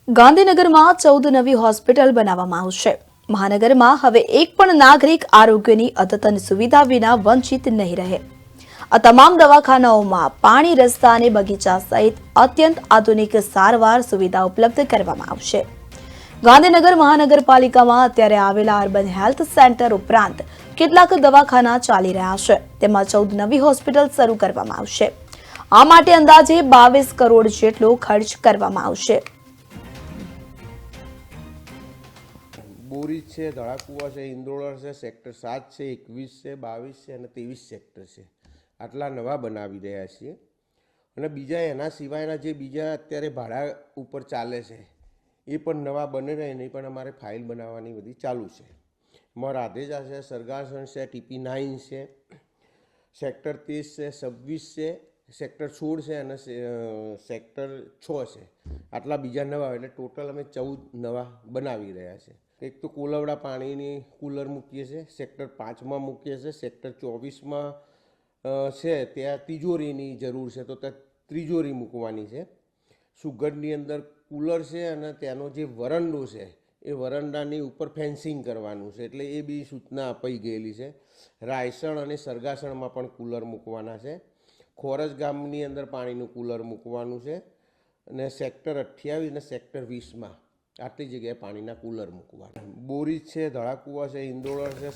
ગાંધીનગરમાં 14 નવી હોસ્પિટલ બનાવવામાં આવશે। મહાનગરમાં હવે એક પણ નાગરિક આરોગ્યની અદ્યતન સુવિધા વિના વંચિત નહીં રહે। આ તમામ દવાખાનાઓમાં પાણી, રસ્તા અને બગીચા સહિત અત્યંત આધુનિક સારવાર સુવિધા ઉપલબ્ધ કરવામાં આવશે। ગાંધીનગર મહાનગરપાલિકામાં અત્યારે આવેલા અર્બન હેલ્થ સેન્ટર ઉપરાંત કેટલાક દવાખાના ચાલી રહ્યા છે, તેમાં 14 નવી હોસ્પિટલ શરૂ કરવામાં આવશે। આ માટે અંદાજે 22 કરોડ જેટલો ખર્ચ કરવામાં આવશે। બોરી છે, ધડાકુવા છે, ઇન્દ્રોળર છે, સેક્ટર 7 છે, 21 છે, 22 છે અને 23 સેક્ટર છે। આટલા નવા બનાવી રહ્યા છીએ અને બીજા એના સિવાયના જે બીજા અત્યારે ભાડા ઉપર ચાલે છે એ પણ નવા બને રહે નહીં, પણ અમારે ફાઇલ બનાવવાની બધી ચાલુ છે। એમાં રાધેજા છે, સરગાસણ છે, TP9 છે, સેક્ટર 13 છે, 26 છે, સેક્ટર 16 છે અને સેક્ટર 6 છે। આટલા બીજા નવા, એટલે ટોટલ અમે 14 નવા બનાવી રહ્યા છે। એક તો કોલવડા પાણીની કુલર મૂકીએ છીએ, સેક્ટર 5માં મૂકીએ છીએ, સેક્ટર 24માં છે ત્યાં તિજોરીની જરૂર છે તો ત્યાં ત્રિજોરી મૂકવાની છે। સુગરની અંદર કુલર છે અને ત્યાંનો જે વરંડો છે એ વરંડાની ઉપર ફેન્સિંગ કરવાનું છે, એટલે એ બી સૂચના અપાઈ ગયેલી છે। રાયસણ અને સરગાસણમાં પણ કુલર મૂકવાના છે। ખોરજ ગામની અંદર પાણીનું કુલર મૂકવાનું છે અને સેક્ટર 28 અને સેક્ટર 20માં આટલી જગ્યાએ પાણીના કુલર મૂકવાના। બોરી છે, ધડાકુવા છે, ઇન્દ્રોળર છે,